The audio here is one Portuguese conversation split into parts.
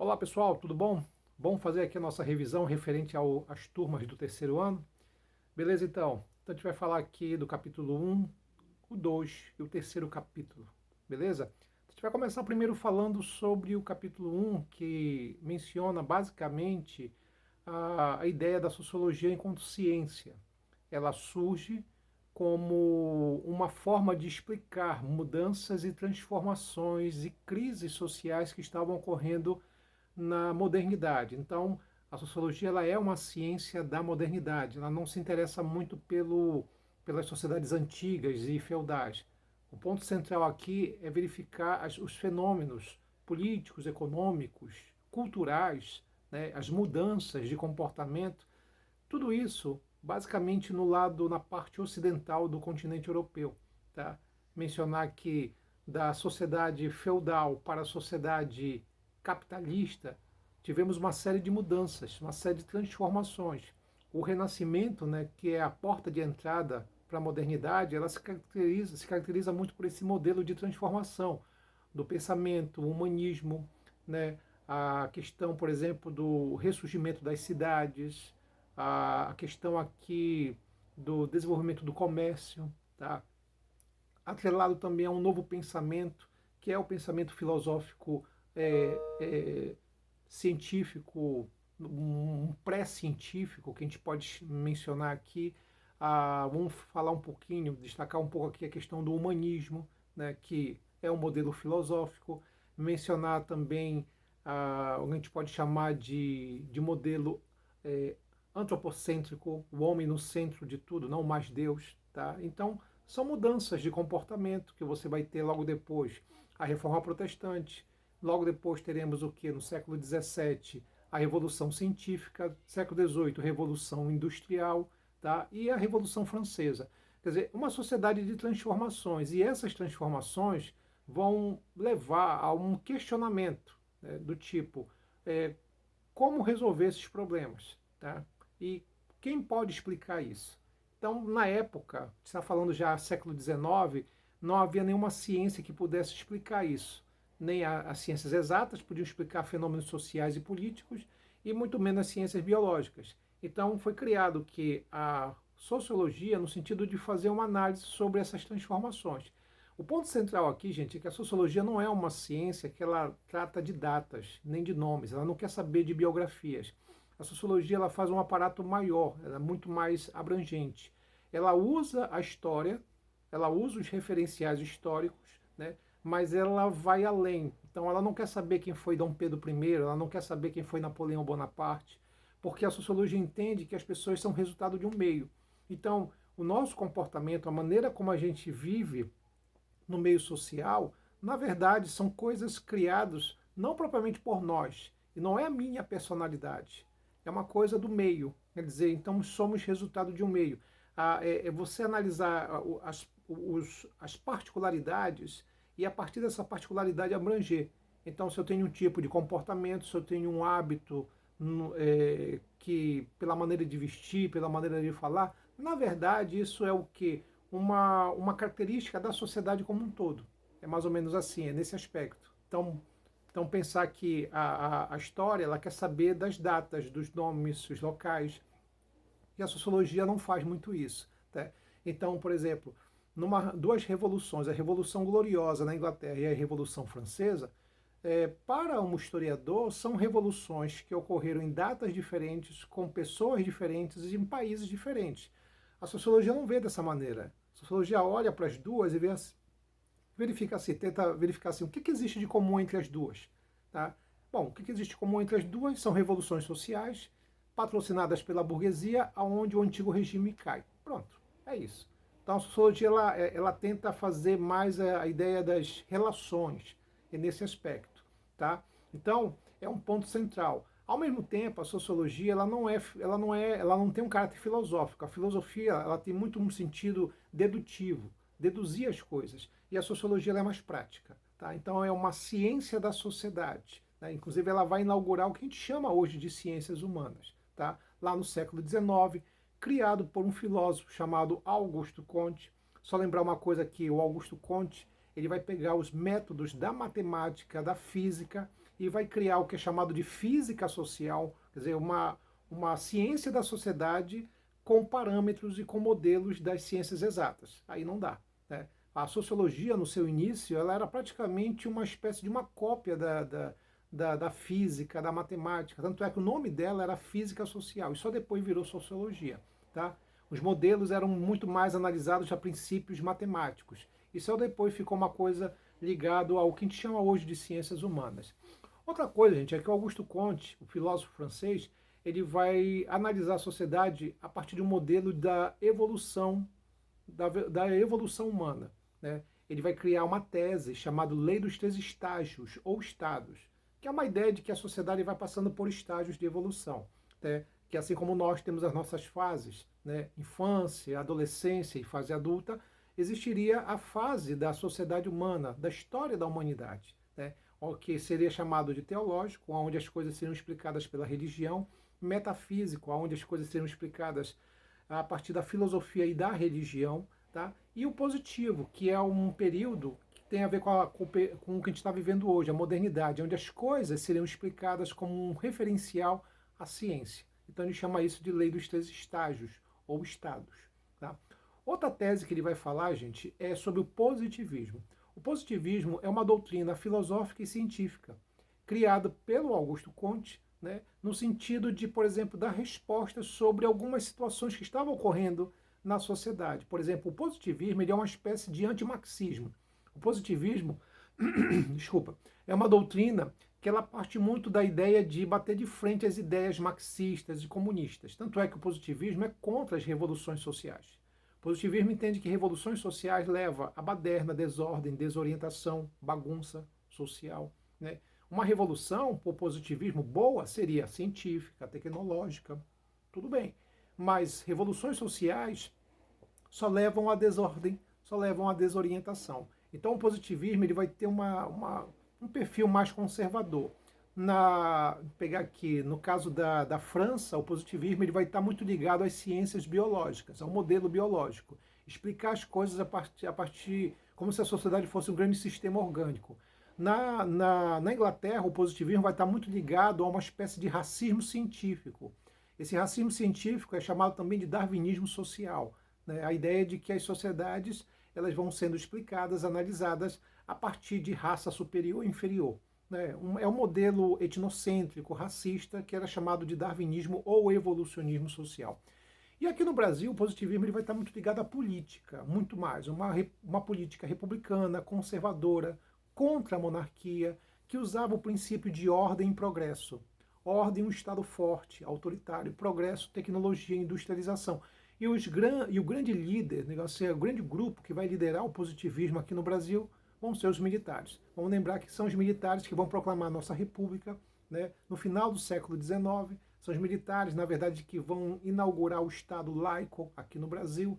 Olá pessoal, tudo bom? Bom fazer aqui a nossa revisão referente às turmas do terceiro ano. Beleza então? Então a gente vai falar aqui do capítulo um, o 2 e o terceiro capítulo. Beleza? A gente vai começar primeiro falando sobre o capítulo um, que menciona basicamente a ideia da sociologia enquanto ciência. Ela surge como uma forma de explicar mudanças e transformações e crises sociais que estavam ocorrendo na modernidade. Então, a sociologia ela é uma ciência da modernidade. Ela não se interessa muito pelas sociedades antigas e feudais. O ponto central aqui é verificar os fenômenos políticos, econômicos, culturais, né, as mudanças de comportamento, tudo isso basicamente na parte ocidental do continente europeu. Tá? Mencionar que da sociedade feudal para a sociedade capitalista, tivemos uma série de mudanças, uma série de transformações. O Renascimento, né, que é a porta de entrada para a modernidade, ela se caracteriza muito por esse modelo de transformação do pensamento, o humanismo, né, a questão, por exemplo, do ressurgimento das cidades, a questão aqui do desenvolvimento do comércio, tá? Atrelado também a um novo pensamento, que é o pensamento filosófico é, é, científico, um pré-científico, que a gente pode mencionar aqui. Vamos falar um pouquinho, destacar um pouco aqui a questão do humanismo, né, que é um modelo filosófico. Mencionar também o que a gente pode chamar de modelo é, antropocêntrico, o homem no centro de tudo, não mais Deus. Tá? Então, são mudanças de comportamento que você vai ter logo depois. A Reforma Protestante, logo depois teremos o que? No século XVII, a Revolução Científica, século XVIII, Revolução Industrial, tá? E a Revolução Francesa. Quer dizer, uma sociedade de transformações. E essas transformações vão levar a um questionamento, né, do tipo, como resolver esses problemas? Tá? E quem pode explicar isso? Então, na época, está falando já século XIX, não havia nenhuma ciência que pudesse explicar isso. Nem as ciências exatas podiam explicar fenômenos sociais e políticos, e muito menos as ciências biológicas. Então, foi criado que a sociologia, no sentido de fazer uma análise sobre essas transformações. O ponto central aqui, gente, é que a sociologia não é uma ciência que ela trata de datas, nem de nomes, ela não quer saber de biografias. A sociologia ela faz um aparato maior, ela é muito mais abrangente. Ela usa a história, ela usa os referenciais históricos, né, mas ela vai além. Então ela não quer saber quem foi Dom Pedro I, ela não quer saber quem foi Napoleão Bonaparte, porque a sociologia entende que as pessoas são resultado de um meio. Então, o nosso comportamento, a maneira como a gente vive no meio social, na verdade, são coisas criadas não propriamente por nós, e não é a minha personalidade, é uma coisa do meio. Quer dizer, então somos resultado de um meio. É você analisar as particularidades e a partir dessa particularidade abranger. Então, se eu tenho um tipo de comportamento, se eu tenho um hábito que, pela maneira de vestir, pela maneira de falar, na verdade, isso é o que? Uma característica da sociedade como um todo. É mais ou menos assim, é nesse aspecto. Então pensar que a história ela quer saber das datas, dos nomes, dos locais, e a sociologia não faz muito isso. Tá? Então, por exemplo, duas revoluções, a Revolução Gloriosa na Inglaterra e a Revolução Francesa, para um historiador, são revoluções que ocorreram em datas diferentes, com pessoas diferentes e em países diferentes. A sociologia não vê dessa maneira. A sociologia olha para as duas e verifica assim, tenta verificar assim, o que existe de comum entre as duas. Tá? Bom, o que existe de comum entre as duas são revoluções sociais patrocinadas pela burguesia, aonde o antigo regime cai. Pronto, é isso. Então a sociologia ela tenta fazer mais a ideia das relações nesse aspecto, tá? Então é um ponto central. Ao mesmo tempo, a sociologia ela não tem um caráter filosófico. A filosofia ela tem muito um sentido dedutivo, deduzir as coisas. E a sociologia ela é mais prática, tá? Então é uma ciência da sociedade. Né? Inclusive ela vai inaugurar o que a gente chama hoje de ciências humanas, tá? Lá no século XIX, criado por um filósofo chamado Augusto Comte. Só lembrar uma coisa aqui, o Augusto Comte ele vai pegar os métodos da matemática, da física e vai criar o que é chamado de física social, quer dizer, uma ciência da sociedade com parâmetros e com modelos das ciências exatas. Aí não dá, né? A sociologia, no seu início, ela era praticamente uma espécie de uma cópia da física, da matemática. Tanto é que o nome dela era física social, e só depois virou sociologia. Tá? Os modelos eram muito mais analisados a princípios matemáticos. E só depois ficou uma coisa ligada ao que a gente chama hoje de ciências humanas. Outra coisa, gente, é que o Augusto Comte, o filósofo francês, ele vai analisar a sociedade a partir de um modelo da evolução, da evolução humana. Né? Ele vai criar uma tese chamada Lei dos Três Estágios, ou Estados, que é uma ideia de que a sociedade vai passando por estágios de evolução. Né? Que assim como nós temos as nossas fases, né? Infância, adolescência e fase adulta, existiria a fase da sociedade humana, da história da humanidade, né? O que seria chamado de teológico, onde as coisas seriam explicadas pela religião, metafísico, onde as coisas seriam explicadas a partir da filosofia e da religião, tá? E o positivo, que é um período que tem a ver com o que a gente está vivendo hoje, a modernidade, onde as coisas seriam explicadas como um referencial à ciência. Então ele chama isso de lei dos três estágios, ou estados. Tá? Outra tese que ele vai falar, gente, é sobre o positivismo. O positivismo é uma doutrina filosófica e científica, criada pelo Augusto Comte, né, no sentido de, por exemplo, dar respostas sobre algumas situações que estavam ocorrendo na sociedade. Por exemplo, o positivismo ele é uma espécie de antimarxismo. O positivismo, desculpa, é uma doutrina que ela parte muito da ideia de bater de frente às ideias marxistas e comunistas. Tanto é que o positivismo é contra as revoluções sociais. O positivismo entende que revoluções sociais levam a baderna, desordem, desorientação, bagunça social. Né? Uma revolução, por positivismo, boa seria científica, tecnológica, tudo bem. Mas revoluções sociais só levam à desordem, só levam à desorientação. Então o positivismo ele vai ter um perfil mais conservador. Pegar aqui, no caso da França, o positivismo ele vai estar muito ligado às ciências biológicas, ao modelo biológico. Explicar as coisas a partir como se a sociedade fosse um grande sistema orgânico. Na Inglaterra, o positivismo vai estar muito ligado a uma espécie de racismo científico. Esse racismo científico é chamado também de darwinismo social. Né? A ideia de que as sociedades elas vão sendo explicadas, analisadas a partir de raça superior e inferior. Né? É um modelo etnocêntrico, racista, que era chamado de darwinismo ou evolucionismo social. E aqui no Brasil, o positivismo ele vai estar muito ligado à política, muito mais. Uma política republicana, conservadora, contra a monarquia, que usava o princípio de ordem e progresso. Ordem, um Estado forte, autoritário, progresso, tecnologia, industrialização. E o grande líder, o grande grupo que vai liderar o positivismo aqui no Brasil vão ser os militares. Vamos lembrar que são os militares que vão proclamar a nossa república, né, no final do século XIX. São os militares, na verdade, que vão inaugurar o Estado laico aqui no Brasil.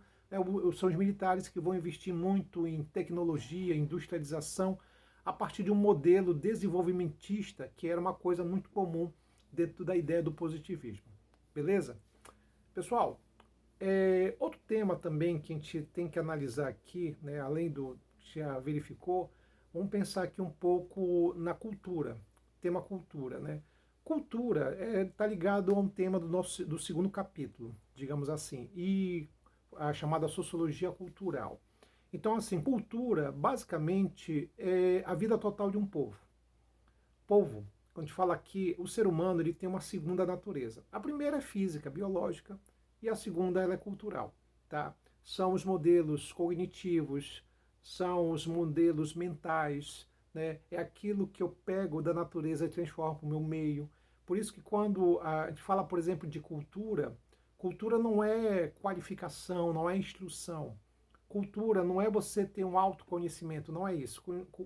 São os militares que vão investir muito em tecnologia, industrialização, a partir de um modelo desenvolvimentista, que era uma coisa muito comum dentro da ideia do positivismo. Beleza? Pessoal, outro tema também que a gente tem que analisar aqui, né, além do que já verificou, vamos pensar aqui um pouco na cultura, tema cultura, né? Cultura está ligado a um tema do segundo capítulo, digamos assim, e a chamada sociologia cultural. Então, assim, cultura, basicamente, é a vida total de um povo. Povo, quando a gente fala aqui, o ser humano ele tem uma segunda natureza. A primeira é física, biológica, e a segunda ela é cultural. Tá? São os modelos cognitivos, são os modelos mentais, né? É aquilo que eu pego da natureza e transformo para o meu meio. Por isso que quando a gente fala, por exemplo, de cultura, cultura não é qualificação, não é instrução. Cultura não é você ter um autoconhecimento, não é isso.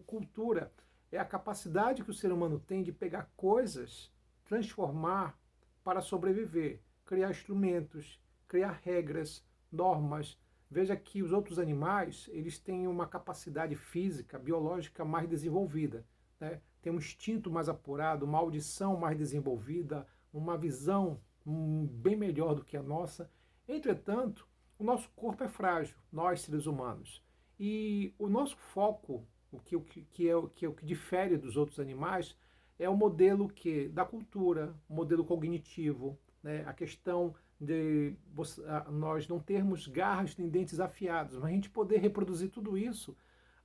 Cultura é a capacidade que o ser humano tem de pegar coisas, transformar para sobreviver, criar instrumentos, criar regras, normas. Veja que os outros animais, eles têm uma capacidade física, biológica mais desenvolvida, né? Tem um instinto mais apurado, uma audição mais desenvolvida, uma visão bem melhor do que a nossa. Entretanto, o nosso corpo é frágil, nós seres humanos. E o nosso foco, que é o que difere dos outros animais, é o modelo da cultura, o modelo cognitivo, né? A questão de nós não termos garras nem dentes afiados, mas a gente poder reproduzir tudo isso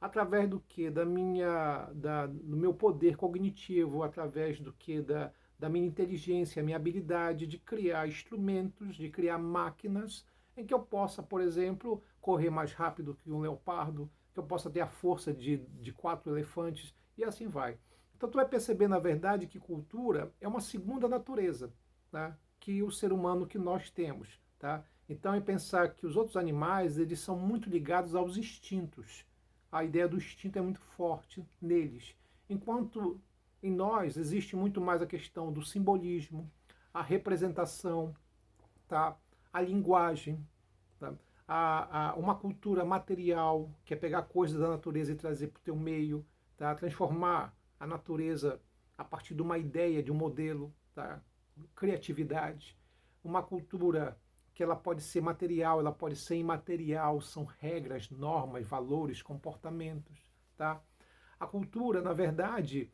através do que? Do meu poder cognitivo, através do que? Da minha inteligência, a minha habilidade de criar instrumentos, de criar máquinas em que eu possa, por exemplo, correr mais rápido que um leopardo, que eu possa ter a força de 4 elefantes, e assim vai. Então tu vai perceber, na verdade, que cultura é uma segunda natureza, tá? Que o ser humano que nós temos. Tá? Então é pensar que os outros animais eles são muito ligados aos instintos. A ideia do instinto é muito forte neles. Enquanto em nós existe muito mais a questão do simbolismo, a representação, tá? A linguagem, tá? Uma cultura material, que é pegar coisas da natureza e trazer para o teu meio, tá? Transformar a natureza a partir de uma ideia, de um modelo, tá? Criatividade. Uma cultura que ela pode ser material, ela pode ser imaterial, são regras, normas, valores, comportamentos, tá? A cultura, na verdade,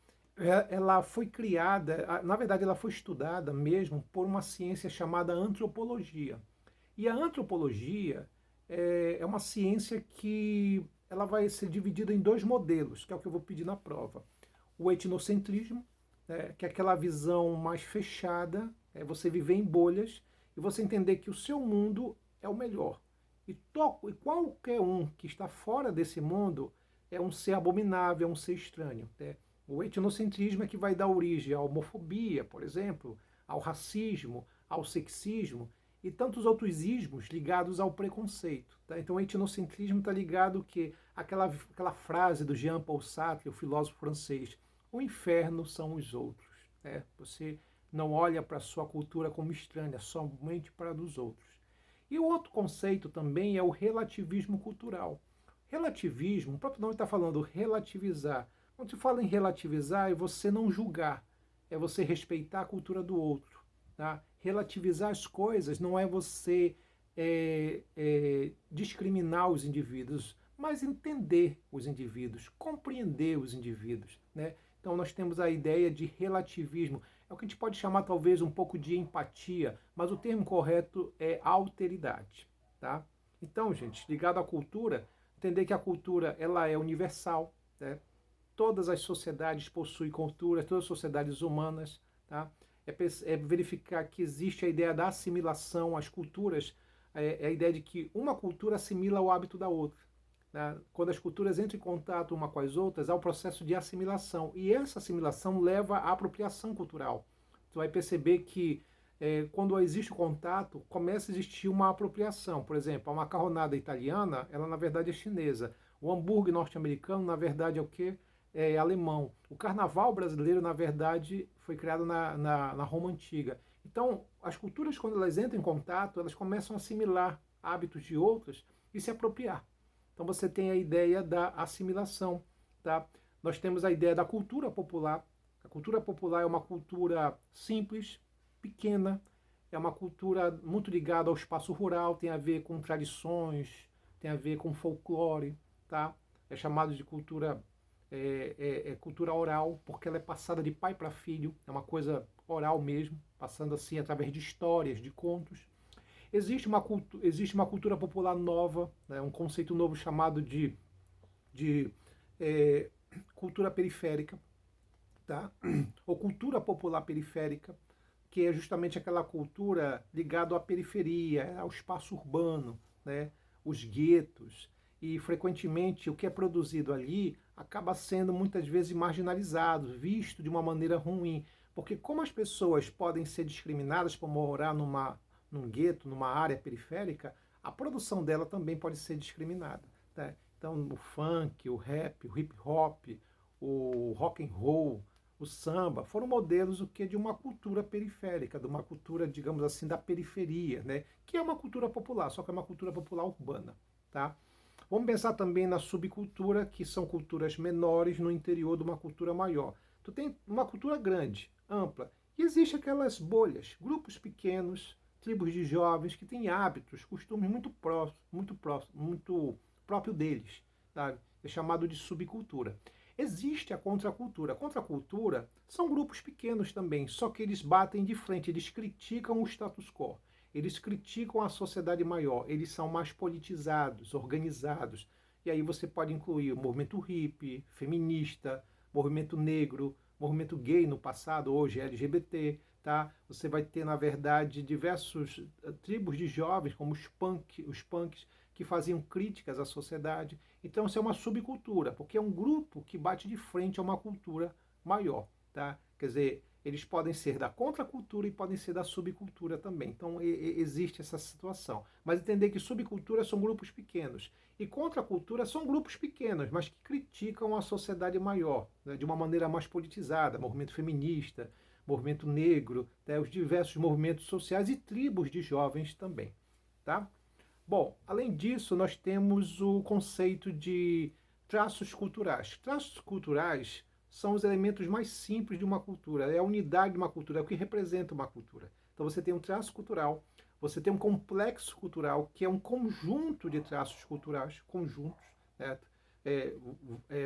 ela foi criada, na verdade ela foi estudada mesmo por uma ciência chamada antropologia. E a antropologia é uma ciência que ela vai ser dividida em 2 modelos, que é o que eu vou pedir na prova. O etnocentrismo, que é aquela visão mais fechada, é você viver em bolhas e você entender que o seu mundo é o melhor. E qualquer um que está fora desse mundo é um ser abominável, é um ser estranho. Né? O etnocentrismo é que vai dar origem à homofobia, por exemplo, ao racismo, ao sexismo e tantos outros ismos ligados ao preconceito. Tá? Então o etnocentrismo está ligado que aquela frase do Jean Paul Sartre, o filósofo francês, o inferno são os outros. Né? Você não olha para a sua cultura como estranha, somente para a dos outros. E o outro conceito também é o relativismo cultural. Relativismo, o próprio nome está falando relativizar. Quando se fala em relativizar, é você não julgar, é você respeitar a cultura do outro. Tá? Relativizar as coisas não é você discriminar os indivíduos, mas entender os indivíduos, compreender os indivíduos. Né? Então nós temos a ideia de relativismo. É o que a gente pode chamar talvez um pouco de empatia, mas o termo correto é alteridade. Tá? Então, gente, ligado à cultura, entender que a cultura ela é universal. Né? Todas as sociedades possuem cultura, todas as sociedades humanas. Tá? É verificar que existe a ideia da assimilação, as culturas, é a ideia de que uma cultura assimila o hábito da outra. Né? Quando as culturas entram em contato uma com as outras, há o processo de assimilação. E essa assimilação leva à apropriação cultural. Você vai perceber que quando existe o contato, começa a existir uma apropriação. Por exemplo, a macarronada italiana, ela na verdade é chinesa. O hambúrguer norte-americano, na verdade, é o quê? É alemão. O carnaval brasileiro, na verdade, foi criado na Roma Antiga. Então, as culturas, quando elas entram em contato, elas começam a assimilar hábitos de outras e se apropriar. Então você tem a ideia da assimilação. Tá? Nós temos a ideia da cultura popular. A cultura popular é uma cultura simples, pequena, é uma cultura muito ligada ao espaço rural, tem a ver com tradições, tem a ver com folclore. Tá? É chamado de cultura, cultura oral, porque ela é passada de pai para filho, é uma coisa oral mesmo, passando assim através de histórias, de contos. Existe uma cultura popular nova, né, um conceito novo chamado de cultura periférica, tá? Ou cultura popular periférica, que é justamente aquela cultura ligada à periferia, ao espaço urbano, né? Os guetos. E frequentemente o que é produzido ali acaba sendo muitas vezes marginalizado, visto de uma maneira ruim. Porque como as pessoas podem ser discriminadas por morar num gueto, numa área periférica, a produção dela também pode ser discriminada. Tá? Então, o funk, o rap, o hip hop, o rock and roll, o samba, foram modelos o que de uma cultura periférica, de uma cultura, digamos assim, da periferia, né? Que é uma cultura popular, só que é uma cultura popular urbana. Tá? Vamos pensar também na subcultura, que são culturas menores no interior de uma cultura maior. Tu tem uma cultura grande, ampla, e existe aquelas bolhas, grupos pequenos, tribos de jovens que têm hábitos, costumes muito próprio deles, tá? É chamado de subcultura. Existe a contracultura. A contracultura são grupos pequenos também, só que eles batem de frente, eles criticam o status quo, eles criticam a sociedade maior, eles são mais politizados, organizados. E aí você pode incluir o movimento hippie, feminista, movimento negro, movimento gay no passado, hoje LGBT, tá? Você vai ter, na verdade, diversos tribos de jovens, como os punks, que faziam críticas à sociedade. Então, isso é uma subcultura, porque é um grupo que bate de frente a uma cultura maior, tá? Quer dizer, eles podem ser da contracultura e podem ser da subcultura também. Então, existe essa situação. Mas entender que subculturas são grupos pequenos e contracultura são grupos pequenos, mas que criticam a sociedade maior, né, de uma maneira mais politizada, movimento feminista, movimento negro, né, os diversos movimentos sociais e tribos de jovens também, tá? Bom, além disso, nós temos o conceito de traços culturais. Traços culturais são os elementos mais simples de uma cultura, é a unidade de uma cultura, é o que representa uma cultura. Então você tem um traço cultural, você tem um complexo cultural, que é um conjunto de traços culturais, conjuntos, né?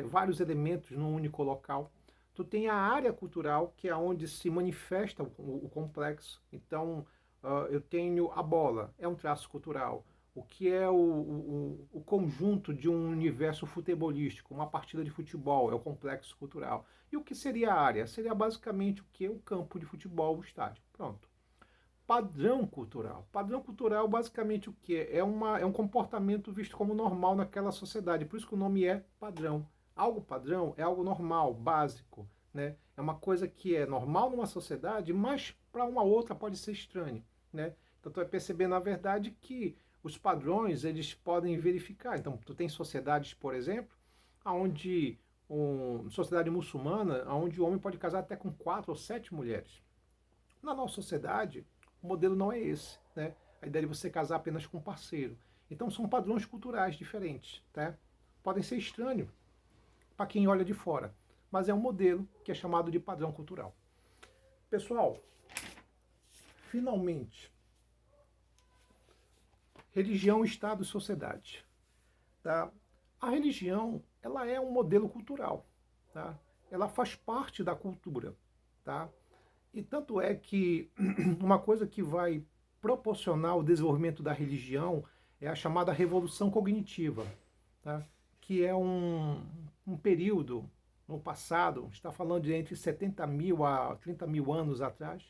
Vários elementos num único local. Tu tem a área cultural, que é onde se manifesta o complexo. Então, eu tenho a bola, é um traço cultural. O que é o conjunto de um universo futebolístico, uma partida de futebol, é o complexo cultural. E o que seria a área? Seria basicamente o que? O campo de futebol, o estádio. Pronto. Padrão cultural. Padrão cultural, basicamente, o que? É um comportamento visto como normal naquela sociedade. Por isso que o nome é padrão. Algo padrão é algo normal, básico, né? É uma coisa que é normal numa sociedade, mas para uma outra pode ser estranho, né? Então, tu vai perceber, na verdade, que os padrões, eles podem verificar. Então, tu tem sociedades, por exemplo, onde, sociedade muçulmana, onde o homem pode casar até com 4 ou 7 mulheres. Na nossa sociedade, o modelo não é esse, né? A ideia de você casar apenas com um parceiro. Então, são padrões culturais diferentes, tá? Podem ser estranhos para quem olha de fora, mas é um modelo que é chamado de padrão cultural. Pessoal, finalmente, religião, Estado e sociedade. Tá? A religião, ela é um modelo cultural. Tá? Ela faz parte da cultura. Tá? E tanto é que uma coisa que vai proporcionar o desenvolvimento da religião é a chamada revolução cognitiva, tá? Que é um período no passado, está falando de entre 70 mil a 30 mil anos atrás,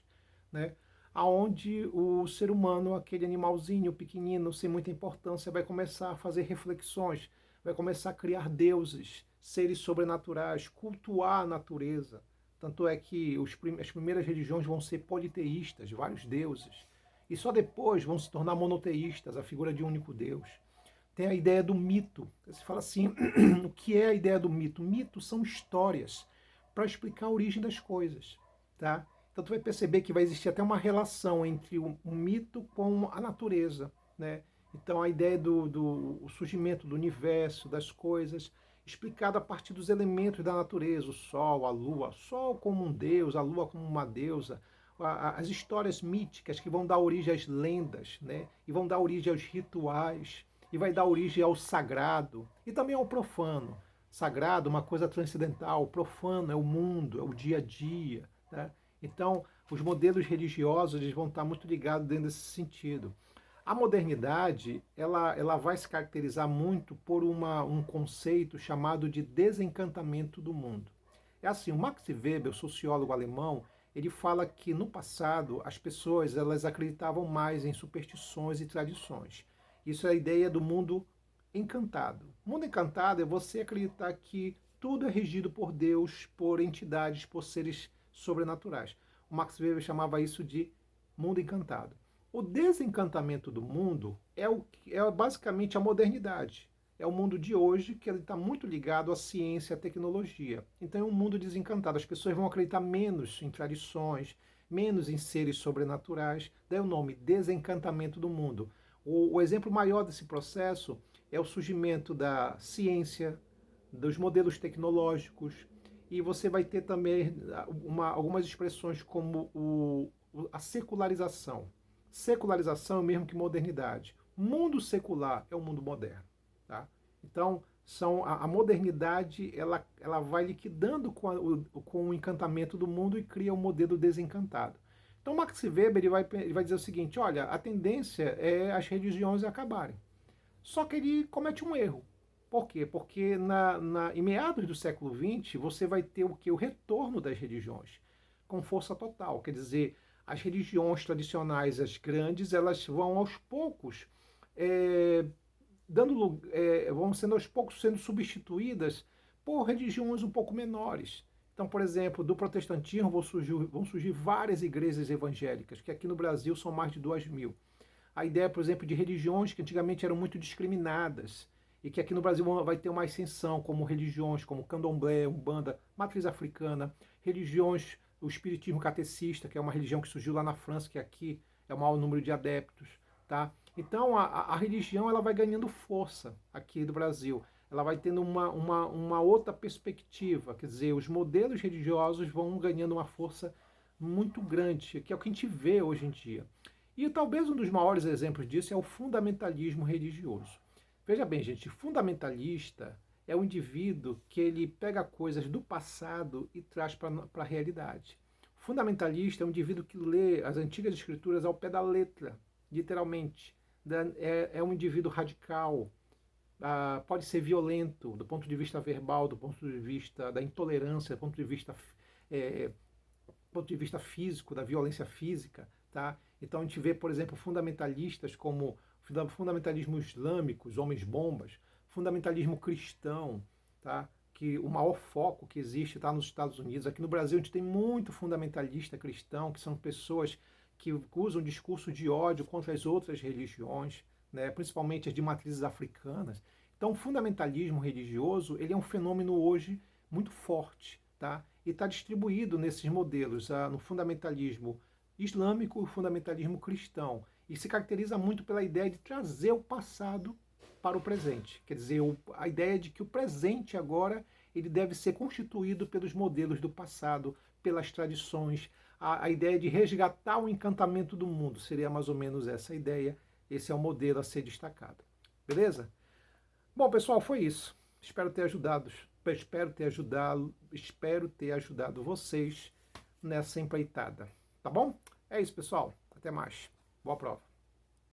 né? Aonde o ser humano, aquele animalzinho pequenino, sem muita importância, vai começar a fazer reflexões, vai começar a criar deuses, seres sobrenaturais, cultuar a natureza. Tanto é que as primeiras religiões vão ser politeístas, vários deuses, e só depois vão se tornar monoteístas, a figura de um único Deus. Tem a ideia do mito. Você fala assim, o que é a ideia do mito? Mitos são histórias para explicar a origem das coisas, tá? Então tu vai perceber que vai existir até uma relação entre o mito com a natureza, né? Então a ideia do surgimento do universo, das coisas, explicada a partir dos elementos da natureza, o sol, a lua, o sol como um deus, a lua como uma deusa, as histórias míticas que vão dar origem às lendas, né? E vão dar origem aos rituais, e vai dar origem ao sagrado e também ao profano. Sagrado, uma coisa transcendental, profano é o mundo, é o dia a dia, né? Então, os modelos religiosos eles vão estar muito ligados dentro desse sentido. A modernidade ela vai se caracterizar muito por um conceito chamado de desencantamento do mundo. É assim, o Max Weber, o sociólogo alemão, ele fala que no passado as pessoas elas acreditavam mais em superstições e tradições. Isso é a ideia do mundo encantado. O mundo encantado é você acreditar que tudo é regido por Deus, por entidades, por seres sobrenaturais. O Max Weber chamava isso de mundo encantado. O desencantamento do mundo é basicamente a modernidade. É o mundo de hoje que ele está muito ligado à ciência e à tecnologia. Então é um mundo desencantado. As pessoas vão acreditar menos em tradições, menos em seres sobrenaturais. Daí o nome desencantamento do mundo. O exemplo maior desse processo é o surgimento da ciência, dos modelos tecnológicos, e você vai ter também algumas expressões como a secularização. Secularização é o mesmo que modernidade. Mundo secular é o mundo moderno. Tá? Então, a modernidade ela vai liquidando com o encantamento do mundo e cria um modelo desencantado. Então Max Weber ele vai dizer o seguinte, olha, a tendência é as religiões acabarem. Só que ele comete um erro. Por quê? Porque em meados do século XX você vai ter o que? O retorno das religiões com força total. Quer dizer, as religiões tradicionais, as grandes, elas vão aos poucos vão sendo aos poucos sendo substituídas por religiões um pouco menores. Então, por exemplo, do protestantismo vão surgir várias igrejas evangélicas, que aqui no Brasil são mais de 2.000. A ideia, por exemplo, de religiões que antigamente eram muito discriminadas e que aqui no Brasil vai ter uma ascensão, como religiões como candomblé, umbanda, matriz africana, religiões, o espiritismo catecista, que é uma religião que surgiu lá na França, que aqui é o maior número de adeptos, tá? Então a religião ela vai ganhando força aqui do Brasil, ela vai tendo uma outra perspectiva, quer dizer, os modelos religiosos vão ganhando uma força muito grande, que é o que a gente vê hoje em dia. E talvez um dos maiores exemplos disso é o fundamentalismo religioso. Veja bem, gente, fundamentalista é o indivíduo que ele pega coisas do passado e traz para a realidade. Fundamentalista é um indivíduo que lê as antigas escrituras ao pé da letra, literalmente. É um indivíduo radical, pode ser violento do ponto de vista verbal, do ponto de vista da intolerância, do ponto de vista físico, da violência física, tá? Então a gente vê, por exemplo, fundamentalistas como fundamentalismo islâmico, os homens-bombas, fundamentalismo cristão, tá? Que o maior foco que existe está nos Estados Unidos. Aqui no Brasil a gente tem muito fundamentalista cristão, que são pessoas que usam discurso de ódio contra as outras religiões, né? Principalmente as de matrizes africanas. Então o fundamentalismo religioso ele é um fenômeno hoje muito forte, tá? E está distribuído nesses modelos, no fundamentalismo islâmico e o fundamentalismo cristão. E se caracteriza muito pela ideia de trazer o passado para o presente. Quer dizer, a ideia de que o presente agora ele deve ser constituído pelos modelos do passado, pelas tradições. A ideia de resgatar o encantamento do mundo seria mais ou menos essa ideia. Esse é o modelo a ser destacado. Beleza? Bom, pessoal, foi isso. Espero ter ajudado vocês nessa empreitada. Tá bom? É isso, pessoal. Até mais. Boa prova.